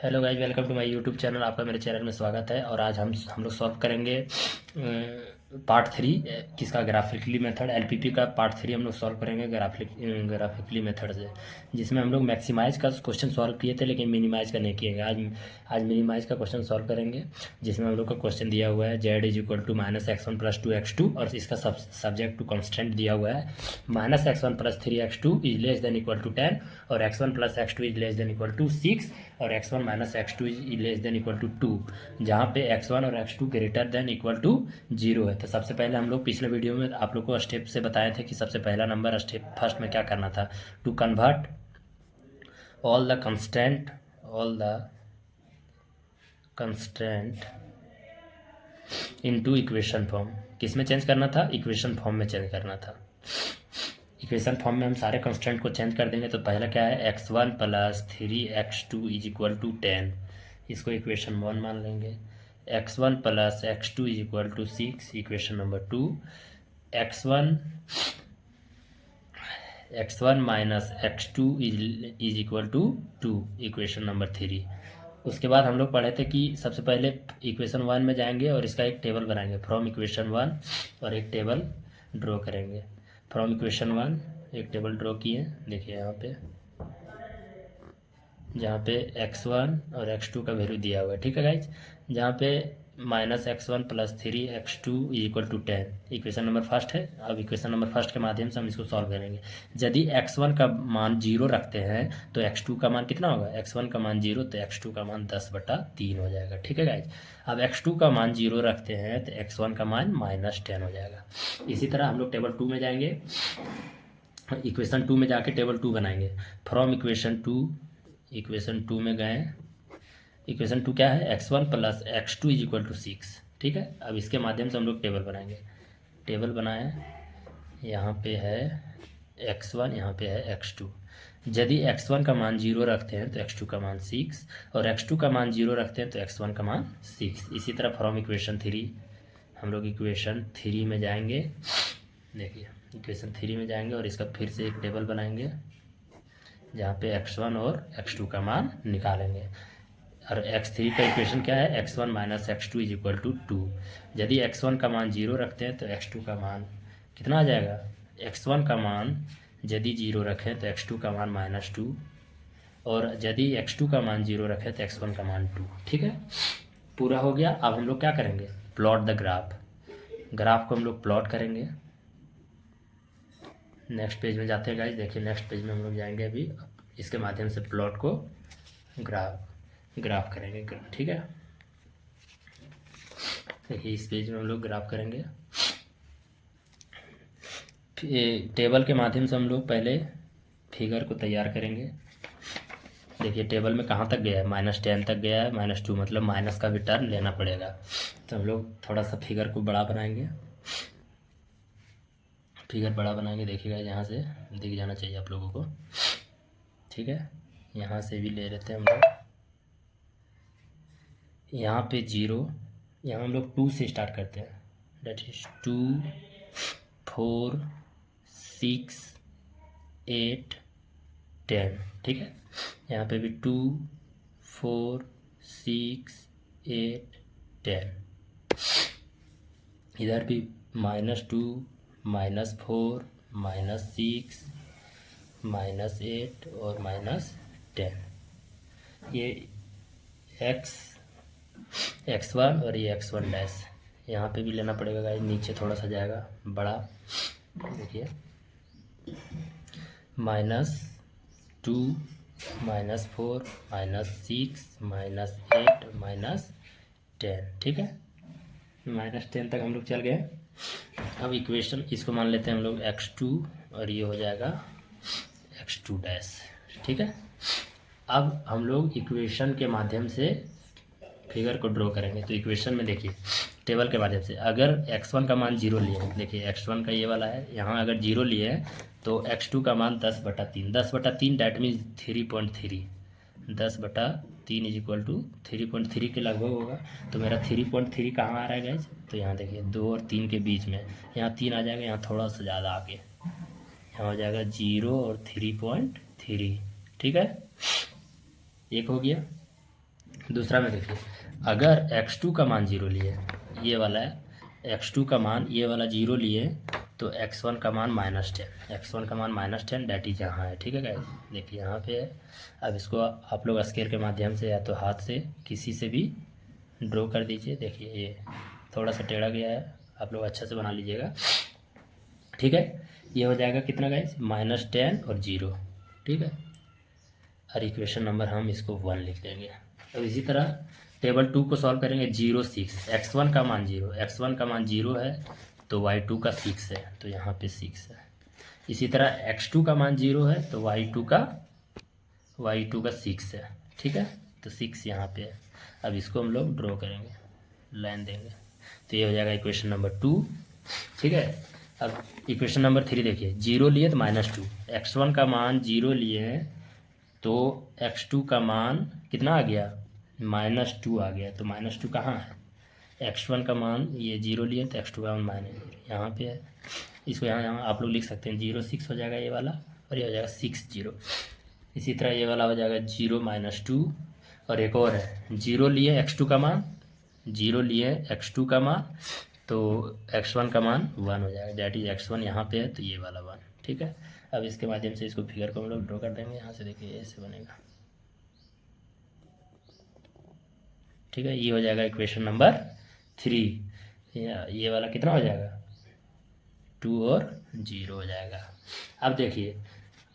Hello guys, welcome to my YouTube channel. आपका मेरे channel में स्वागत है। और आज हम लोग सॉल्व करेंगे पार्ट 3 किसका, ग्राफिकली मेथड एलपीपी का पार्ट 3 हम लोग सॉल्व करेंगे ग्राफिकली मेथड से, जिसमें हम लोग मैक्सिमाइज का क्वेश्चन सॉल्व किए थे लेकिन मिनिमाइज का नहीं किए। आज मिनिमाइज का क्वेश्चन सॉल्व करेंगे, जिसमें हम लोग का क्वेश्चन दिया हुआ है Z is equal to -x1 + 2x2 और इसका सब्जेक्ट टू कॉन्स्टेंट दिया हुआ है -x1 + 3x2 is less than equal to 10 और x1 + x2 is less than equal to 6 और x1 - x2 is less than equal to 2, जहाँ पे x1 और x2 greater than equal to 0 है। तो सबसे पहले हम लोग पिछले वीडियो में आप लोग को स्टेप से बताए थे कि सबसे पहला नंबर स्टेप फर्स्ट में क्या करना था, to convert all the constant into equation form. किस में चेंज करना था? इक्वेशन फॉर्म में चेंज करना था। इक्वेशन फॉर्म में हम सारे कंस्टेंट को चेंज कर देंगे। तो पहला क्या है, x1 + 3x2 is equal to 10, इसको इक्वेशन 1 मान लेंगे। x1 + x2 is equal to 6, equation number 2। x1 - x2 is equal to 2, equation number 3। उसके बाद हम लोग पढ़े थे कि सबसे पहले इक्वेशन 1 में जाएंगे और इसका एक टेबल बनाएंगे फ्रॉम इक्वेशन 1 और एक टेबल ड्रॉ करेंगे। फ्रॉम इक्वेशन 1 एक टेबल ड्रॉ किए, देखिए यहाँ पे, जहाँ पे x1 और x2 का वैल्यू दिया हुआ है, ठीक है गाइज। जहाँ पे -x1 + 3x2 equal to 10, equation number first है। अब इक्वेशन नंबर फर्स्ट के माध्यम से हम इसको सॉल्व करेंगे। यदि x1 का मान 0 रखते हैं तो x2 का मान कितना होगा? x1 का मान 0 तो x2 का मान 10/3 हो जाएगा, ठीक है गाइज। अब x2 का मान 0 रखते हैं तो x1 का मान -10 हो जाएगा। इसी तरह हम लोग टेबल 2 में जाएंगे, इक्वेशन 2 में जाके टेबल 2 बनाएंगे। फ्रॉम इक्वेशन 2 में गए, इक्वेशन 2 क्या है, x1 + x2 is equal to 6, ठीक है। अब इसके माध्यम से हम लोग टेबल बनाएंगे। टेबल बनाए, यहाँ पे है x1, यहाँ पे है x2। यदि x1 का मान 0 रखते हैं तो x2 का मान 6 और x2 का मान 0 रखते हैं तो x1 का मान 6। इसी तरह फ्रॉम इक्वेशन 3 हम लोग इक्वेशन 3 में जाएंगे। देखिए इक्वेशन 3 में जाएंगे और इसका फिर से एक टेबल बनाएंगे, जहाँ पे x1 और x2 का मान निकालेंगे। और x3 का इक्वेशन क्या है, x1 - x2 is equal to 2। यदि x1 का मान 0 रखते हैं तो x2 का मान कितना आ जाएगा? x1 का मान यदि 0 रखें तो x2 का मान -2 और यदि x2 का मान 0 रखें तो x1 का मान 2, ठीक है। पूरा हो गया। अब हम लोग क्या करेंगे, प्लॉट द ग्राफ को हम लोग प्लॉट करेंगे। नेक्स्ट पेज में जाते हैं गाइस, देखिए नेक्स्ट पेज में हम लोग जाएंगे। अभी इसके माध्यम से प्लॉट को ग्राफ करेंगे, ठीक है। देखिए इस पेज में हम लोग ग्राफ करेंगे। टेबल के माध्यम से हम लोग पहले फिगर को तैयार करेंगे। देखिए टेबल में कहाँ तक गया है, -10 तक गया है, -2 मतलब माइनस का भी टर्म लेना पड़ेगा। तो हम लोग थोड़ा सा फिगर को बड़ा बनाएंगे। फिगर बड़ा बनाएंगे, देखिएगा यहाँ से दिख जाना चाहिए आप लोगों को, ठीक है। यहाँ से भी ले लेते हैं हम लोग। यहाँ पे 0, यहाँ हम लोग 2 से स्टार्ट करते हैं, डेट इज 2, 4, 6, 8, 10, ठीक है। यहाँ पे भी 2, 4, 6, 8, 10। इधर भी -2, -4, -6, -8 और -10। ये x1 और ये x1 डैश यहाँ पे भी लेना पड़ेगा गाइस, नीचे थोड़ा सा जाएगा बड़ा। देखिए -2, -4, -6, -8, -10, ठीक है। -10 तक हम लोग चल गए। अब इक्वेशन इसको मान लेते हैं हम लोग x2 और ये हो जाएगा x2 डैश, ठीक है। अब हम लोग इक्वेशन के माध्यम से फिगर को ड्रॉ करेंगे। तो इक्वेशन में देखिए टेबल के माध्यम से, अगर x1 का मान 0 लिए हैं, देखिए x1 का ये वाला है, यहाँ अगर 0 लिए हैं तो x2 का मान 10/3, 10/3 that means 3.3, 10/3 is equal to 3.3 के लगभग होगा। तो मेरा 3.3 कहाँ आ रहा है गाइज? तो यहाँ देखिए 2 और 3 के बीच में, यहाँ 3 आ जाएगा, यहाँ थोड़ा सा ज़्यादा आगे, यहाँ हो जाएगा 0 और 3.3, ठीक है। एक हो गया। दूसरा में देखिए, अगर x2 का मान 0 लिए, ये वाला है x2 का मान, ये वाला 0 लिए, तो x1 का मान -10, x1 का मान -10 डैट इज यहाँ है। ठीक है गाइस, देखिए यहाँ पे है। अब इसको आप लोग स्केल के माध्यम से या तो हाथ से किसी से भी ड्रॉ कर दीजिए। देखिए ये थोड़ा सा टेढ़ा गया है, आप लोग अच्छा से बना लीजिएगा। ठीक है, ये हो जाएगा कितना गाइस, -10 और 0। ठीक है, और इक्वेशन नंबर हम इसको 1 लिख देंगे। अब इसी तरह टेबल 2 को सॉल्व करेंगे। 0 6, x1 का मान 0, x1 का मान 0 है तो y2 का 6 है, तो यहाँ पे 6 है। इसी तरह x2 का मान 0 है तो y2 का 6 है। ठीक है, तो 6 यहाँ पे है। अब इसको हम लोग ड्रॉ करेंगे, लाइन देंगे, तो ये हो जाएगा इक्वेशन नंबर 2। ठीक है, अब इक्वेशन नंबर 3 देखिए, 0 लिए तो -2, x1 का मान 0 लिए हैं तो x2 का मान कितना आ गया, -2 आ गया। तो -2 कहाँ है, x1 का मान ये 0 लिए तो x2 का मान यहाँ पे है। इसको यहाँ आप लोग लिख सकते हैं, 0 6 हो जाएगा ये वाला, और ये हो जाएगा 6 0। इसी तरह ये वाला हो जाएगा 0 -2, और एक और है 0 लिए x2 का मान, 0 लिए x2 का मान, तो x1 का मान 1 हो जाएगा, डैट इज x1 यहाँ पे है तो ये वाला 1। ठीक है, अब इसके माध्यम से इसको फिगर को हम लोग ड्रॉ कर देंगे। यहाँ से देखिए ऐसे बनेगा। ठीक है, ये हो जाएगा इक्वेशन नंबर 3। ये वाला कितना हो जाएगा, 2 और 0 हो जाएगा। अब देखिए,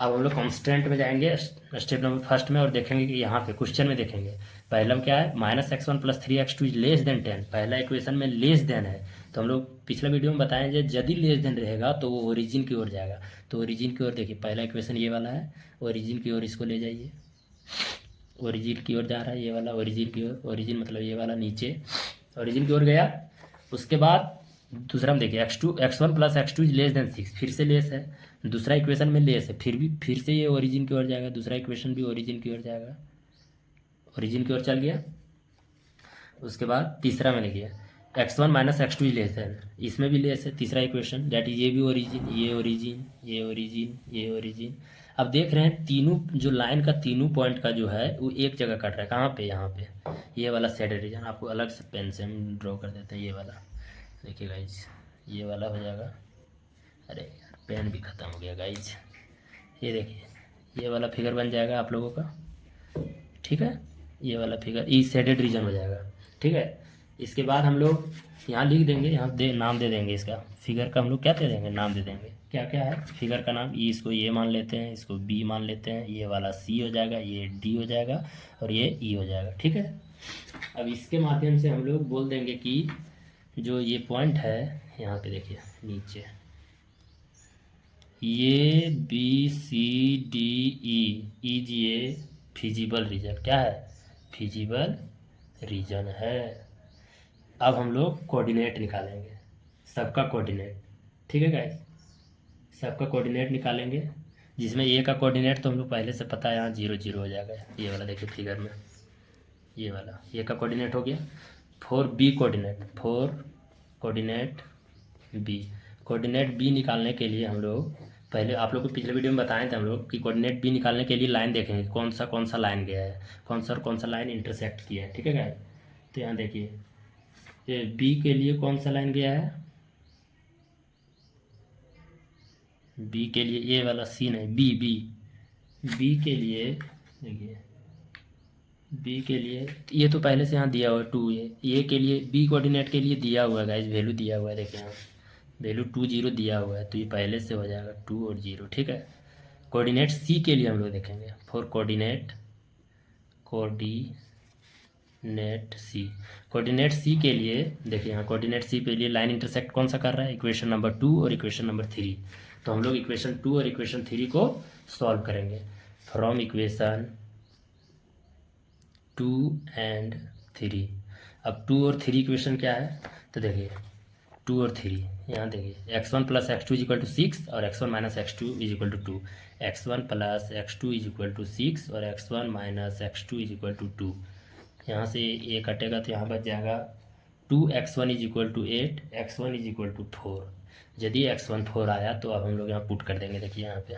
अब हम लोग कॉन्स्टेंट में जाएंगे स्टेप नंबर फर्स्ट में, और देखेंगे कि यहाँ पे क्वेश्चन में देखेंगे पहला में क्या है, -x1 + 3x2 लेस देन 10। पहला इक्वेशन में लेस देन है, तो हम लोग पिछले वीडियो में बताएं यदि लेस देन रहेगा तो वो ओरिजिन की ओर जाएगा। तो ओरिजिन की ओर देखिए, पहला इक्वेशन ये वाला है, ओरिजिन की ओर इसको ले जाइए, ओरिजिन की ओर जा रहा है ये वाला, ओरिजिन की ओर, ओरिजिन मतलब ये वाला नीचे ओरिजिन की ओर गया। उसके बाद दूसरा में देखिए, x1 + x2 लेस देन 6, फिर से लेस है, दूसरा इक्वेशन में लेस है, फिर से ये ओरिजिन की ओर जाएगा, दूसरा इक्वेशन भी ओरिजिन की ओर जाएगा, ओरिजिन की ओर चल गया। उसके बाद तीसरा में देखिए, x1 - x2 लेस है, इसमें भी लेस है, तीसरा इक्वेशन डैट इज ये भी ओरिजिन, ये ओरिजिन, ये ओरिजिन, ये ओरिजिन। अब देख रहे हैं तीनों जो लाइन का तीनों पॉइंट का जो है वो एक जगह कट रहा है, कहाँ पे, यहाँ पे ये वाला शेडेड रीजन। आपको अलग से पेन से हम ड्रॉ कर देते हैं, ये वाला देखिए गाइज, ये वाला हो जाएगा। अरे यार पेन भी ख़त्म हो गया गाइज, ये देखिए ये वाला फिगर बन जाएगा आप लोगों का। ठीक है, ये वाला फिगर ई शेडेड रीजन हो जाएगा। ठीक है, इसके बाद हम लोग यहाँ लिख देंगे, यहाँ नाम दे देंगे इसका, फिगर का हम लोग क्या दे देंगे, नाम दे देंगे। क्या क्या है फिगर का नाम, ई, इसको ये मान लेते हैं, इसको बी मान लेते हैं, ये वाला सी हो जाएगा, ये डी हो जाएगा, और ये ई हो जाएगा। ठीक है, अब इसके माध्यम से हम लोग बोल देंगे कि जो ये पॉइंट है यहाँ पे देखिए नीचे, ये B C D E is ये फिजिबल रीजन, क्या है, फिजिबल रीजन है। अब हम लोग कोऑर्डिनेट निकालेंगे, सबका कोऑर्डिनेट। ठीक है गाइस, सबका कोऑर्डिनेट निकालेंगे, जिसमें ए का कोऑर्डिनेट तो हम लोग पहले से पता है, यहाँ 0 0 हो जाएगा। ये वाला देखिए फिगर में, ये वाला ए का कोऑर्डिनेट हो गया। 4 B coordinate B, coordinate B निकालने के लिए हम लोग पहले आप लोग को पिछले वीडियो में बताए थे हम लोग कि कोऑर्डिनेट बी निकालने के लिए लाइन देखेंगे, कौन सा लाइन गया है, कौन सा लाइन इंटरसेक्ट किया है। ठीक है गाइस, तो यहाँ देखिए ये बी के लिए कौन सा लाइन गया है, बी के लिए ये वाला सी नहीं, बी के लिए देखिए, बी के लिए ये तो पहले से यहाँ दिया हुआ है 2, ये के लिए बी कोऑर्डिनेट के लिए दिया हुआ है गाइस, वैल्यू दिया हुआ है, देखिए यहाँ वैल्यू 2 0 दिया हुआ है, तो ये पहले से हो जाएगा 2 और 0। ठीक है, कोऑर्डिनेट सी के लिए हम लोग देखेंगे, फॉर कोऑर्डिनेट सी के लिए देखिए, यहाँ कोऑर्डिनेट सी के लिए लाइन इंटरसेक्ट कौन सा कर रहा है, इक्वेशन नंबर 2 और इक्वेशन नंबर 3। तो हम लोग इक्वेशन 2 और इक्वेशन 3 को सॉल्व करेंगे फ्रॉम इक्वेशन 2 एंड 3। अब 2 और 3 इक्वेशन क्या है, तो देखिए 2 और 3 यहाँ देखिए, x1 + x2 = 6 और x1 - x2 = 2, x1 + x2 = 6 और x1 - x2 = 2। यहाँ से ये कटेगा तो यहाँ बच जाएगा 2x1 = 8, x1 = 4। यदि x1 4 आया तो अब हम लोग यहाँ पुट कर देंगे। देखिए यहाँ पे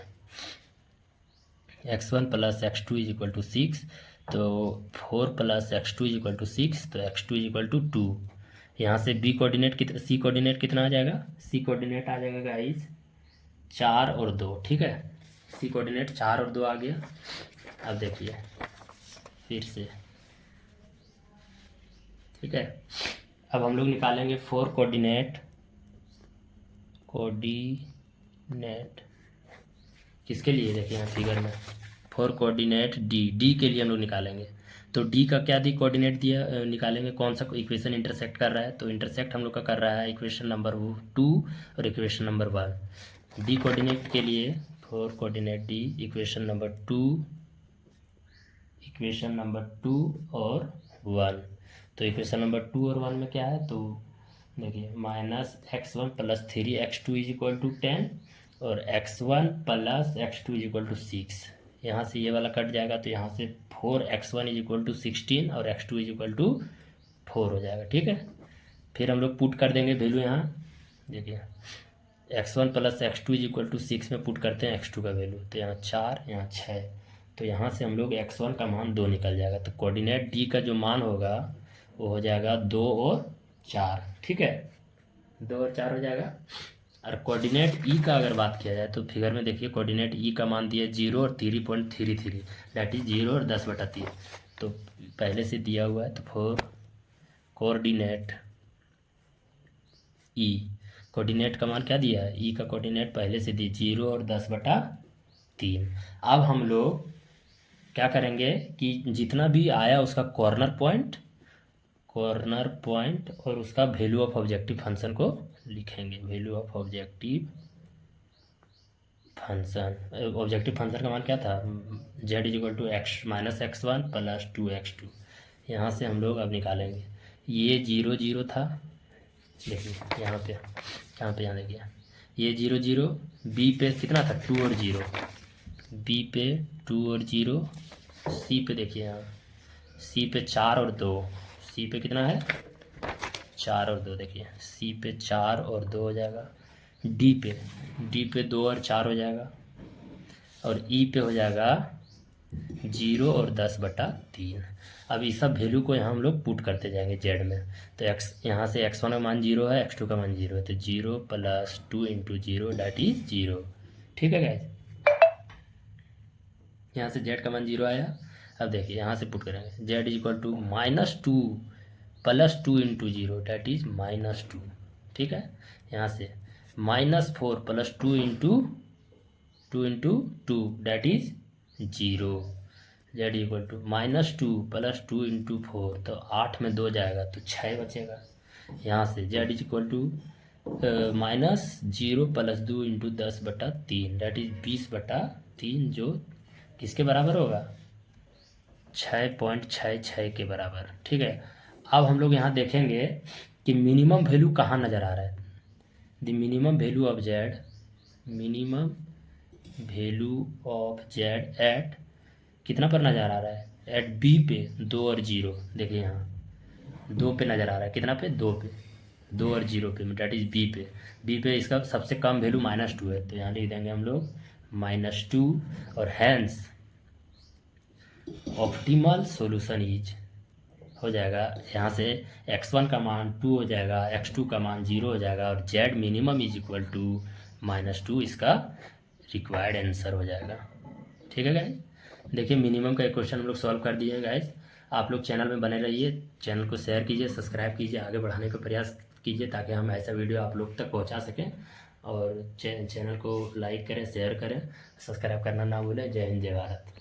x1 + x2 = 6, तो 4 + x2 = 6, तो x2 = 2। यहाँ से b कोऑर्डिनेट कितना, c कोऑर्डिनेट कितना आ जाएगा, c कोऑर्डिनेट आ जाएगा गाइस 4 और 2, ठीक है। c कोऑर्डिनेट 4 और 2 आ गया। अब देखिए फिर से, ठीक है। अब हम लोग निकालेंगे 4 कोऑर्डिनेट किसके लिए, देखिए यहाँ फिगर में 4 कोऑर्डिनेट डी के लिए हम लोग निकालेंगे। तो डी का क्या दी कोऑर्डिनेट दिया, निकालेंगे कौन सा इक्वेशन इंटरसेक्ट कर रहा है। तो इंटरसेक्ट हम लोग का कर रहा है इक्वेशन नंबर 2 और इक्वेशन नंबर 1। डी कोऑर्डिनेट के लिए 4 कोऑर्डिनेट डी इक्वेशन नंबर 2 और 1। तो इक्वेशन नंबर 2 और 1 में क्या है, तो देखिए -x1 + 3x2 = 10 और x1 + x2 = 6। यहाँ से ये वाला कट जाएगा, तो यहाँ से 4x1 = 16 और x2 = 4 हो जाएगा, ठीक है। फिर हम लोग पुट कर देंगे वैल्यू यहाँ, देखिए x1 + x2 = 6 में पुट करते हैं x2 का वैल्यू, तो यहाँ 4 यहाँ 6, तो यहाँ से हम लोग x1 का मान 2 निकल जाएगा। तो कोऑर्डिनेट डी का जो मान होगा वो हो जाएगा 2 और 4, ठीक है, 2 और 4 हो जाएगा। और कोऑर्डिनेट ई का अगर बात किया जाए तो फिगर में देखिए कोऑर्डिनेट ई का मान दिया 0 और 3.33, दैट इज 0 और 10/3। तो पहले से दिया हुआ है, तो 4 कोऑर्डिनेट ई, कोऑर्डिनेट का मान क्या दिया है, ई का कोऑर्डिनेट पहले से दी 0 और 10/3। अब हम लोग क्या करेंगे कि जितना भी आया उसका कॉर्नर पॉइंट और उसका वैल्यू ऑफ ऑब्जेक्टिव फंक्शन को लिखेंगे। वैल्यू ऑफ ऑब्जेक्टिव फंक्शन का मान क्या था, z = x -x1 + 2x2। यहाँ से हम लोग अब निकालेंगे, ये 0 0 था, देखिए यहाँ देखिए ये 0 0, b पे कितना था 2 और 0, b पे 2 और 0, c पे देखिए यहाँ c पे 4 और 2, c पे कितना है 4 और 2, देखिए c पे 4 और 2 हो जाएगा। d पे 2 और 4 हो जाएगा, और e पे हो जाएगा 0 और 10/3। अब इस सब वैल्यू को यहाँ हम लोग पुट करते जाएंगे z में। तो x यहाँ से x1 का मान 0 है, x2 का मान 0 है, तो 0 + 2 × 0 दैट इज 0, ठीक है गाइस। यहाँ से z का मान 0 आया। अब देखिए यहाँ से पुट करेंगे z = -2 + 2 × 0 दैट इज -2, ठीक है। यहाँ से -4 + 2 × 2 दैट इज 0, z = -2 + 2 × 4, तो 8 में 2 जाएगा तो 6 बचेगा। यहाँ से z = -0 + 2 × 10/3 दैट इज 20/3, जो किसके बराबर होगा 6.66 के बराबर, ठीक है। अब हम लोग यहाँ देखेंगे कि मिनिमम वैल्यू कहाँ नज़र आ रहा है। The minimum value of Z at कितना पर नज़र आ रहा है, एट बी पे 2 और 0, देखिए यहाँ 2 पे नज़र आ रहा है, कितना पे 2 पे, 2 और 0 पे, डैट इज बी पे इसका सबसे कम वैल्यू -2 है, तो यहाँ लिख देंगे हम लोग -2, और हैंस ऑप्टिमल सॉल्यूशन इज हो जाएगा, यहाँ से x1 का मान 2 हो जाएगा, x2 का मान 0 हो जाएगा, और z मिनिमम = -2 इसका रिक्वायर्ड आंसर हो जाएगा, ठीक है गाइज। देखिए मिनिमम का एक क्वेश्चन हम लोग सॉल्व कर दिए हैं गाइज। आप लोग चैनल में बने रहिए, चैनल को शेयर कीजिए, सब्सक्राइब कीजिए, आगे बढ़ाने का प्रयास कीजिए ताकि हम ऐसा वीडियो आप लोग तक पहुंचा सकें। और चैनल को लाइक करें, शेयर करें, सब्सक्राइब करना ना भूलें। जय हिंद, जय भारत।